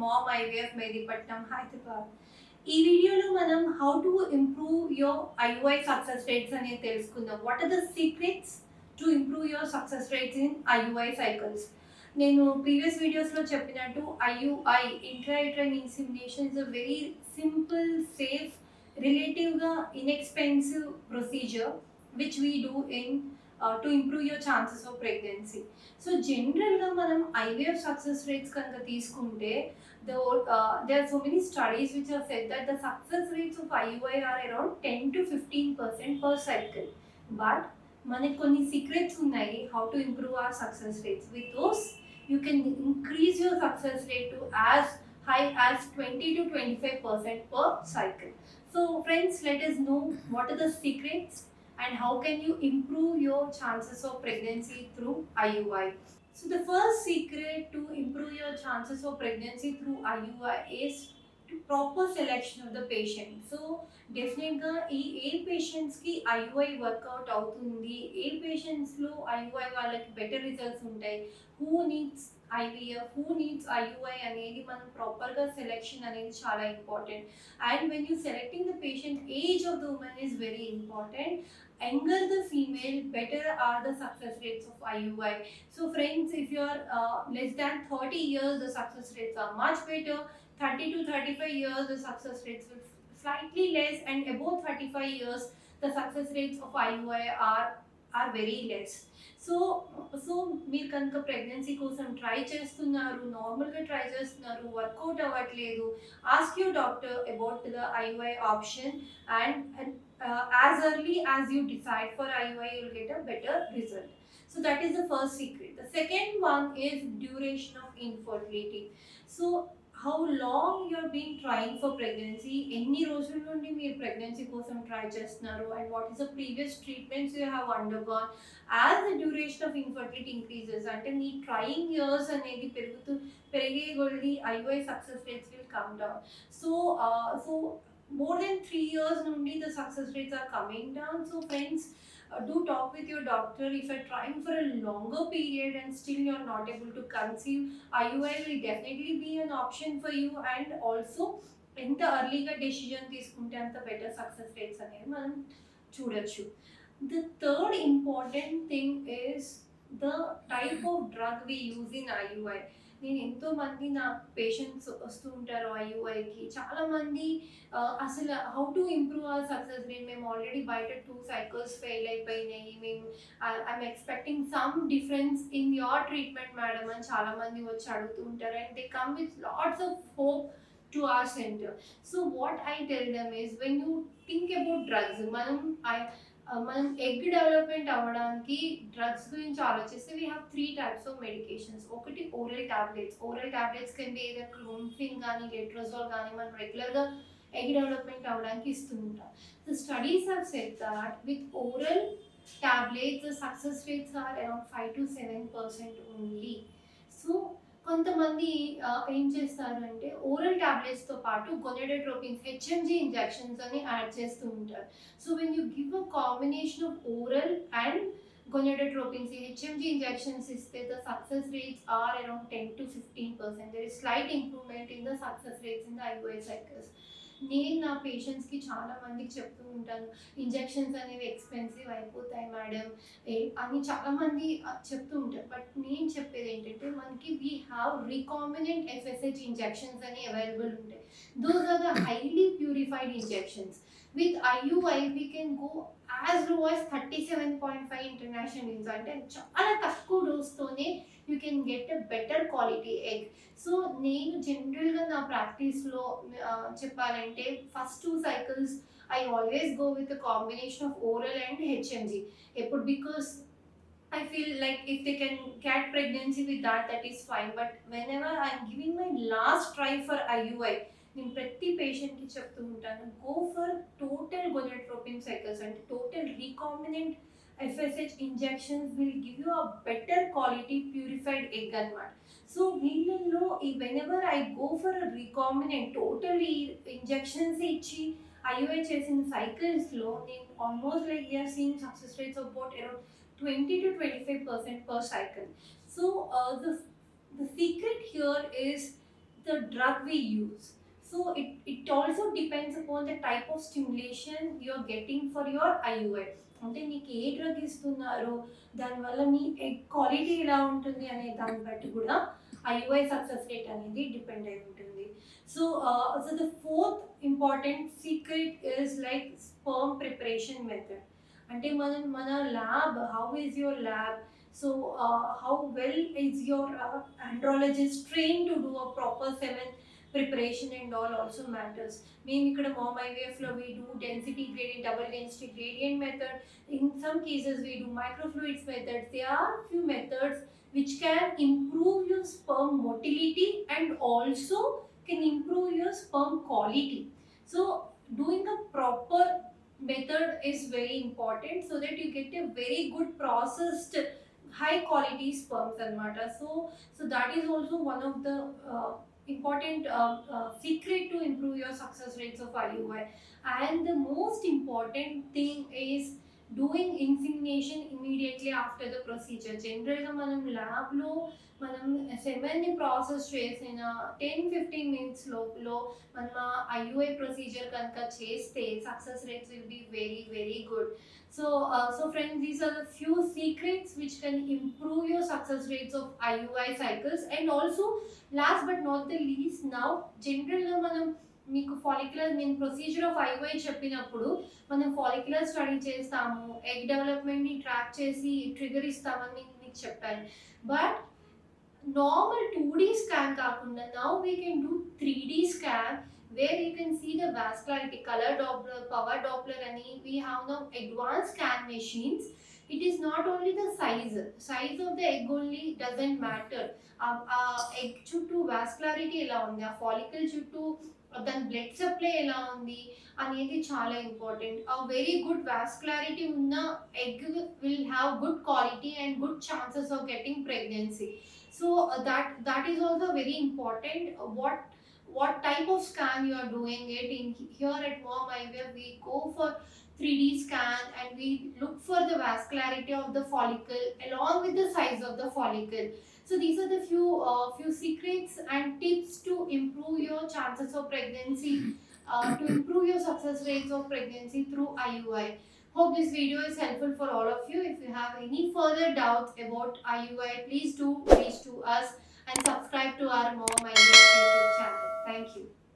Ma'am IVF Mehdipatnam Hyderabad. ఈ వీడియోలో మనం how to improve your IUI success rates అనేది తెలుసుకుందాం. What are the secrets to improve your success rates in IUI cycles. నేను previous వీడియోస్లో చెప్పినట్టు IUI intrauterine insemination is a very simple, safe, రిలేటివ్గా inexpensive procedure which we do in to improve your chances of pregnancy. So జనరల్గా మనం IVF success rates కనుక తీసుకుంటే there are so many studies which have said that the success rates of IUI are around 10 to 15% per cycle. But మనకి కొన్ని secrets ఉన్నాయి how to improve our success rates. With those you can increase your success rate to as high as 20 to 25% per cycle. So friends, let us know what are the secrets and how can you improve your chances of pregnancy through IUI. So the first secret to improve your chances of pregnancy through IUI is to proper selection of the patient. So డెఫినెట్గా ఏ పేషెంట్స్కి IUI work out అవుతుంది, ఏ పేషెంట్స్లో IUI వాళ్ళకి better results ఉంటాయి, who needs IVF, who needs IUI అనేది మనం ప్రాపర్గా selection అనేది చాలా important. And when you selecting the patient, age of the women is very important. Younger the female, better are the success rates of IUI. So friends, if you are less than 30 years, the success rates are much better. 30 to 35 years, the success rates will slightly less, and above 35 years, the success rates of IUI are very less. So మీరు కనుక pregnancy కోసం try చేస్తున్నారు, నార్మల్గా try చేస్తున్నారు, work out అవ్వట్లేదు, ask your doctor about the IUI option and as early as you decide for IUI, you'll get a better result. So that is the first secret. The second one is duration of infertility. So how long you've been trying for pregnancy, ఎన్ని రోజుల నుండి మీరు pregnancy కోసం try చేస్తున్నారు, and what is the previous treatments you have undergone. As the duration of infertility increases, అంటే మీ trying years అనేది పెరిగే కొద్ది IUI success rates will come down. So more than 3 years nundi the success rates are coming down. So friends, do talk with your doctor. If you're trying for a longer period and still you're not able to conceive, IUI will definitely be an option for you. And also ఎంత ఎర్లీగా decision తీసుకుంటే అంత better success rates అనేది మనం చూడొచ్చు. The third important thing is the type of drug we use in IUI. నేను ఎంతోమంది నా పేషెంట్స్ వస్తూ ఉంటారు ఐయుఐకి. చాలామంది అసలు how to improve our success rate, మేము ఆల్రెడీ బయట 2 సైకిల్స్ ఫెయిల్ అయిపోయినాయి, మేము I'm expecting some difference in your treatment madam అని చాలామంది వచ్చి అడుగుతూ ఉంటారు. And they come with lots of hope to our center. So what I tell them is, when you think about drugs, మనం egg development అవ్వడానికి drugs గురించి ఆలోచిస్తే we have 3 types of medications. ఒకటి oral tablets can be either clomiphene కానీ letrozole కానీ మనం రెగ్యులర్గా egg development అవ్వడానికి ఇస్తుంటాం. So studies have said that with oral tablets the success rates are around 5 to 7% only. So కొంతమంది ఏం చేస్తారు అంటే ఓరల్ టాబ్లెట్స్తో పాటు గొనాడోట్రోపిన్స్, హెచ్ఎంజీ ఇంజెక్షన్స్ అని యాడ్ చేస్తూ ఉంటారు. So when you give a combination of oral and gonadotropins, HMG injections ఇస్తే the success rates are around 10 to 15%. There is slight improvement in the success rates in the IUI cycles. నేను నా పేషెంట్స్కి చాలా మందికి చెప్తూ ఉంటాను, ఇంజెక్షన్స్ అనేవి expensive అయిపోతాయి మేడం అని చాలామంది చెప్తూ ఉంటారు. బట్ నేను చెప్పేది ఏంటంటే, మనకి we have recombinant FSH injections అని అవైలబుల్ ఉంటాయి. Those are the highly purified injections. With IUI we can go as low as 37.5 international units. అంటే చాలా తక్కువ డోస్తోనే you can get a better quality egg. So నేను జనరల్గా నా ప్రాక్టీస్లో చెప్పాలంటే first 2 cycles I always go with a combination of oral and HMG. ఎప్పుడు because I feel like if they can get pregnancy with that, that is fine. But whenever I'm giving my last try for IUI, నేను ప్రతి పేషెంట్కి చెప్తూ ఉంటాను, go for total గొనాడోట్రోపిన్ cycles, అంటే total recombinant FSH injections will give you a better quality purified egg అనమాట. So వీళ్ళల్లో whenever I go for a recombinant totally injections ఇచ్చి IUI చేసిన సైకిల్స్లో నేను almost like we are seeing success rates of about around 20 to 25% per cycle. So the secret here is the drug we use. So it also depends upon the type of stimulation you're getting for your IUI. అంటే నీకు ఏ drug ఇస్తున్నారో దానివల్ల మీ egg quality ఎలా ఉంటుంది అనే దాన్ని బట్టి కూడా ఐయుఐ సక్సెస్ రేట్ అనేది డిపెండ్ అయి ఉంటుంది. So so the fourth important secret is like sperm preparation method. అంటే మన lab, how is your lab, so how well is your andrologist trained to do a proper semen preparation and all also matters. మేము ఇక్కడ mom IVF లో we do density gradient, double density gradient method. In some cases we do microfluidics methods. There are few methods which can improve your sperm motility and also can improve your sperm quality. So doing a proper method is very important so that you get a very good processed high quality sperms anamata. So that is also one of the important secret to improve your success rates of IUI. And the most important thing is doing insemination immediately after the procedure. Generally మనం lab లో మనం semen ని process చేసిన 10-15 minutes లోపల మనం IUI procedure కనుక చేస్తే success rates will be very very good. So friends, these are the few secrets which can improve your success rates of IUI cycles. And also last but not the least, now generally మనం మీకు follicular, నేను procedure of IUI చెప్పినప్పుడు మనం follicular study చేస్తాము, egg డెవలప్మెంట్ని track చేసి trigger ఇస్తామని మీకు చెప్పాను. బట్ నార్మల్ 2D స్కాన్ కాకుండా now we can do 3D scan where you can see the vascularity, color Doppler, power Doppler, and we have now advanced scan machines. It is not only the size of the egg only doesn't matter. Egg చుట్టూ vascularity ఎలా ఉంది, ఆ follicle చుట్టూ దాని blood supply ఎలా ఉంది అనేది చాలా ఇంపార్టెంట్. ఆ వెరీ గుడ్ వాస్కులారిటీ ఉన్న egg will have good quality and good chances of getting pregnancy. So that is also very important. What type of scan you are doing it in. Here at Mom IVF we go for 3D scan and we look for the vascularity of the follicle along with the size of the follicle. So these are the few secrets and tips to improve your chances of pregnancy, to improve your success rates of pregnancy through IUI. Hope this video is helpful for all of you. If you have any further doubts about IUI, please do reach to us and subscribe to our Mom IVF YouTube channel. Thank you.